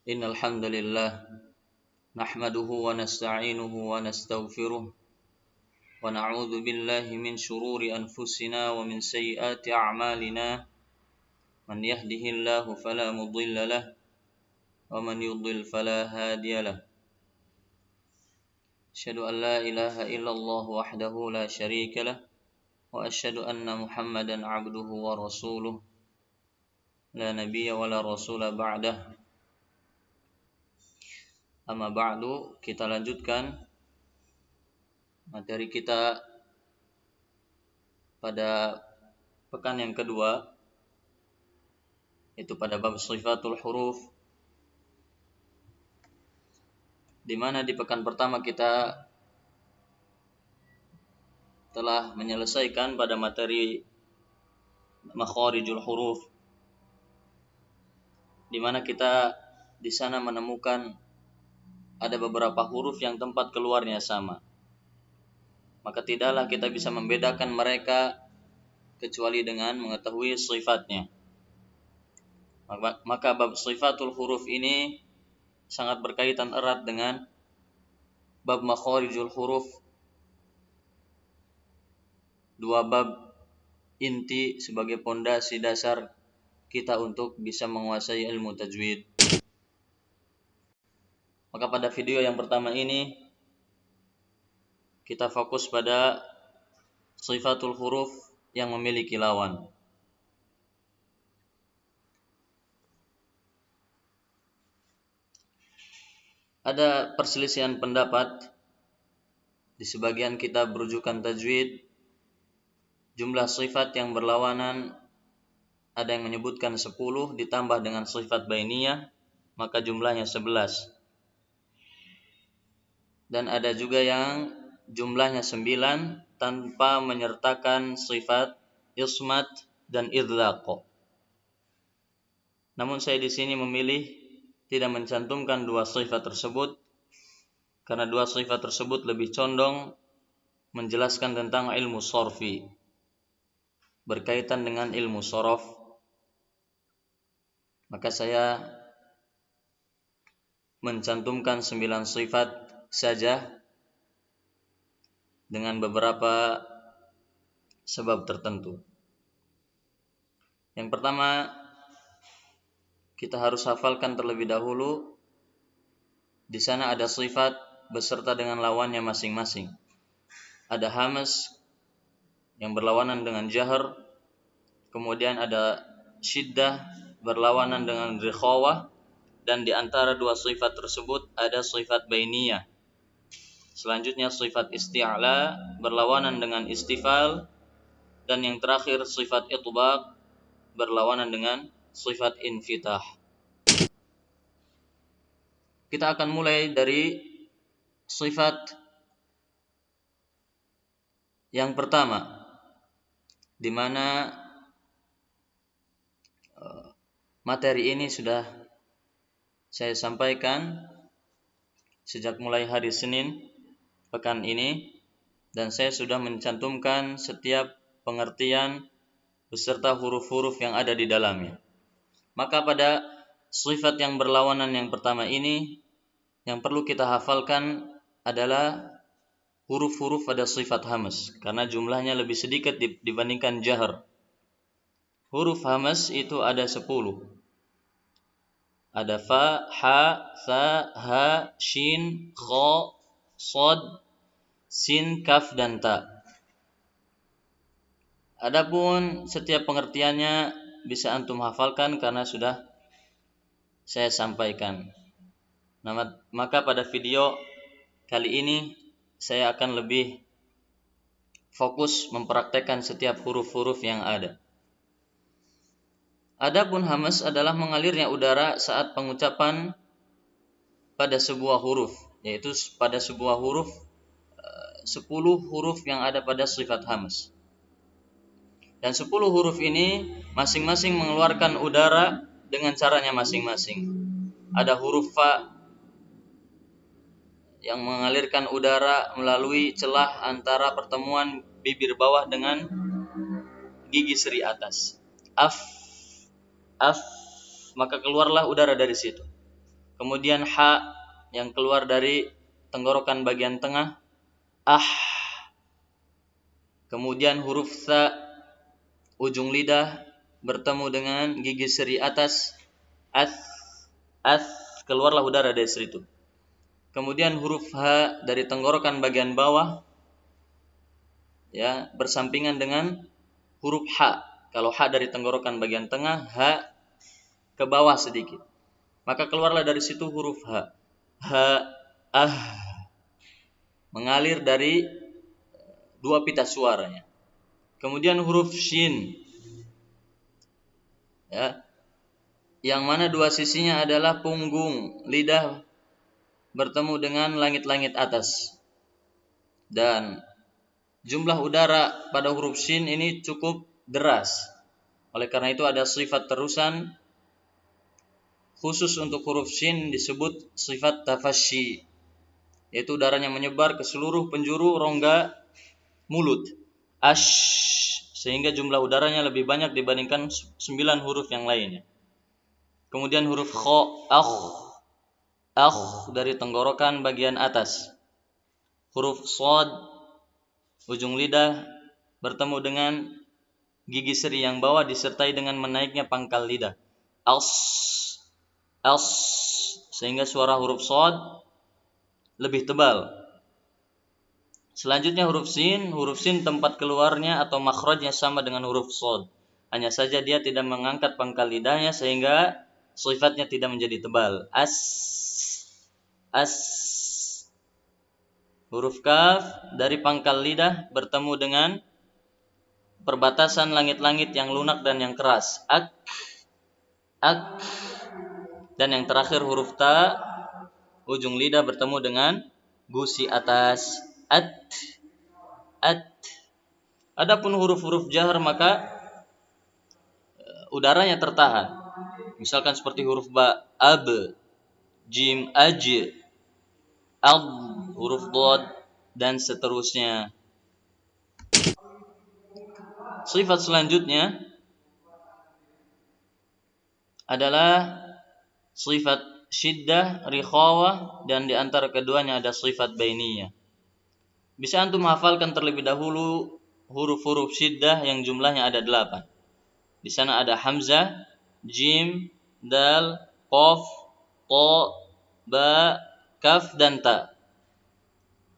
Innal hamdalillah nahmaduhu wa nasta'inuhu wa nastaghfiruh wa na'udzu billahi min shururi anfusina wa min sayyiati a'malina man yahdihillahu fala mudilla lahu wa man yudlil fala hadiya lahu asyhadu an la ilaha illallah wahdahu la syarika lahu wa asyhadu anna Muhammadan 'abduhu wa rasuluh la nabiyya wa la rasula ba'dah. Amma ba'du, kita lanjutkan materi kita pada pekan yang kedua, yaitu pada bab sifatul huruf, di mana di pekan pertama kita telah menyelesaikan pada materi makharijul huruf, di mana kita di sana menemukan ada beberapa huruf yang tempat keluarnya sama. Maka tidaklah kita bisa membedakan mereka kecuali dengan mengetahui sifatnya. Maka bab sifatul huruf ini sangat berkaitan erat dengan bab makharijul huruf, dua bab inti sebagai pondasi dasar kita untuk bisa menguasai ilmu tajwid. Maka pada video yang pertama ini kita fokus pada sifatul huruf yang memiliki lawan. Ada perselisihan pendapat di sebagian kitab rujukan tajwid. Jumlah sifat yang berlawanan ada yang menyebutkan 10 ditambah dengan sifat bainiyah, maka jumlahnya 11. Dan ada juga yang jumlahnya 9 tanpa menyertakan sifat ismat dan idlaq. Namun saya di sini memilih tidak mencantumkan dua sifat tersebut karena dua sifat tersebut lebih condong menjelaskan tentang ilmu sorfi, berkaitan dengan ilmu sorof. Maka saya mencantumkan 9 sifat saja dengan beberapa sebab tertentu. Yang pertama, kita harus hafalkan terlebih dahulu di sana ada sifat beserta dengan lawannya masing-masing. Ada hamas yang berlawanan dengan jahar, kemudian ada syiddah berlawanan dengan rikhawah, dan di antara dua sifat tersebut ada sifat bainiyah. Selanjutnya sifat isti'la berlawanan dengan istifal, dan yang terakhir sifat itbaq berlawanan dengan sifat infitah. Kita akan mulai dari sifat yang pertama, di mana materi ini sudah saya sampaikan sejak mulai hari Senin pekan ini, dan saya sudah mencantumkan setiap pengertian beserta huruf-huruf yang ada di dalamnya. Maka pada sifat yang berlawanan yang pertama ini, yang perlu kita hafalkan adalah huruf-huruf pada sifat hamas, karena jumlahnya lebih sedikit dibandingkan jahar. Huruf hamas itu ada 10. Ada fa, ha, tha, ha, shin, kha, shad, sin, kaf, dan ta. Adapun setiap pengertiannya bisa antum hafalkan karena sudah saya sampaikan. Maka pada video kali ini saya akan lebih fokus mempraktekkan setiap huruf-huruf yang ada. Adapun hamas adalah mengalirnya udara saat pengucapan pada sebuah huruf, yaitu pada sebuah huruf 10 huruf yang ada pada sifat hamas. Dan 10 huruf ini masing-masing mengeluarkan udara dengan caranya masing-masing. Ada huruf fa yang mengalirkan udara melalui celah antara pertemuan bibir bawah dengan gigi seri atas. Af, maka keluarlah udara dari situ. Kemudian ha yang keluar dari tenggorokan bagian tengah, ah. Kemudian huruf tha ujung lidah bertemu dengan gigi seri atas, as, as, keluarlah udara dari seri itu. Kemudian huruf ha dari tenggorokan bagian bawah, ya, bersampingan dengan huruf ha. Kalau ha dari tenggorokan bagian tengah, ha ke bawah sedikit, maka keluarlah dari situ huruf ha. Ha, ah, mengalir dari dua pita suaranya. Kemudian huruf shin, ya, yang mana dua sisinya adalah punggung lidah bertemu dengan langit-langit atas, dan jumlah udara pada huruf shin ini cukup deras. Oleh karena itu ada sifat terusan khusus untuk huruf shin disebut sifat tafasyi, yaitu udaranya menyebar ke seluruh penjuru rongga mulut, ash, sehingga jumlah udaranya lebih banyak dibandingkan 9 huruf yang lainnya. Kemudian huruf kha, dari tenggorokan bagian atas. Huruf shad ujung lidah bertemu dengan gigi seri yang bawah disertai dengan menaiknya pangkal lidah, as, sehingga suara huruf shad lebih tebal. Selanjutnya huruf sin tempat keluarnya atau makhrajnya sama dengan huruf shad. Hanya saja dia tidak mengangkat pangkal lidahnya sehingga sifatnya tidak menjadi tebal. As. Huruf kaf dari pangkal lidah bertemu dengan perbatasan langit-langit yang lunak dan yang keras. Ak. Dan yang terakhir huruf ta, ujung lidah bertemu dengan gusi atas. At. Adapun huruf-huruf jahar maka udaranya tertahan. Misalkan seperti huruf ba, ab, jim, aj, ad, huruf dod, dan seterusnya. Sifat selanjutnya adalah sifat syiddah, rikhawah, dan di antara keduanya ada sifat bainiyah. Bisa antum hafalkan terlebih dahulu huruf-huruf syiddah yang jumlahnya ada 8. Di sana ada hamzah, jim, dal, qaf, ta, ba, kaf, dan ta.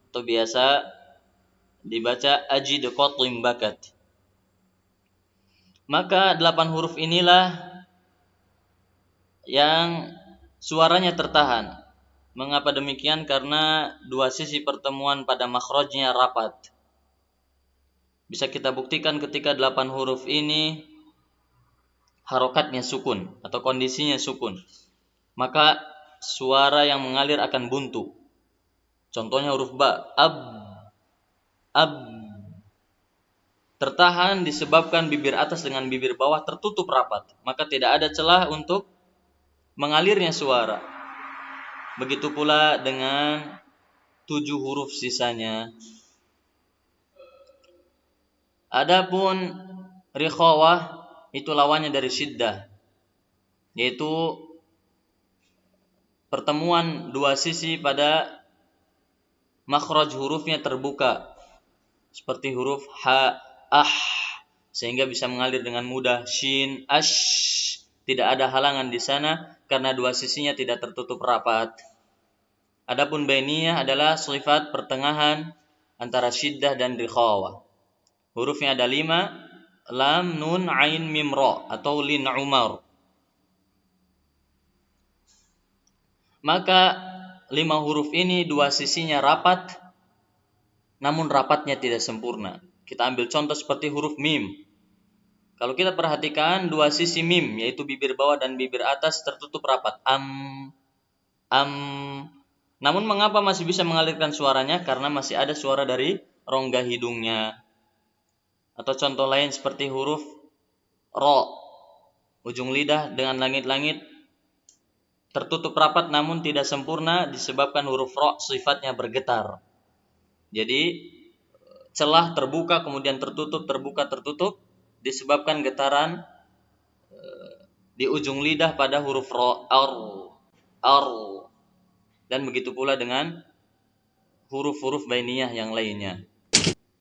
Atau biasa dibaca ajid qatim bakat. Maka 8 huruf inilah yang suaranya tertahan. Mengapa demikian? Karena dua sisi pertemuan pada makhrajnya rapat. Bisa kita buktikan ketika 8 huruf ini harokatnya sukun atau kondisinya sukun, maka suara yang mengalir akan buntu. Contohnya huruf ba, ab, tertahan disebabkan bibir atas dengan bibir bawah tertutup rapat, maka tidak ada celah untuk mengalirnya suara. Begitu pula dengan 7 huruf sisanya. Adapun rikhawah itu lawannya dari syiddah, yaitu pertemuan dua sisi pada makhraj hurufnya terbuka, seperti huruf ha, sehingga bisa mengalir dengan mudah. Shin, ash, tidak ada halangan di sana karena dua sisinya tidak tertutup rapat. Adapun bainiyah adalah sifat pertengahan antara syiddah dan rikhawah. Hurufnya ada 5, lam, nun, ain, mim, ra atau lin umar. Maka 5 huruf ini dua sisinya rapat, namun rapatnya tidak sempurna. Kita ambil contoh seperti huruf mim. Kalau kita perhatikan dua sisi mim, yaitu bibir bawah dan bibir atas tertutup rapat. Namun mengapa masih bisa mengalirkan suaranya? Karena masih ada suara dari rongga hidungnya. Atau contoh lain seperti huruf ro, ujung lidah dengan langit-langit tertutup rapat namun tidak sempurna disebabkan huruf ro sifatnya bergetar. Jadi celah terbuka kemudian tertutup, terbuka tertutup disebabkan getaran di ujung lidah pada huruf ro, ar. ar. Dan begitu pula dengan huruf-huruf bainiyah yang lainnya.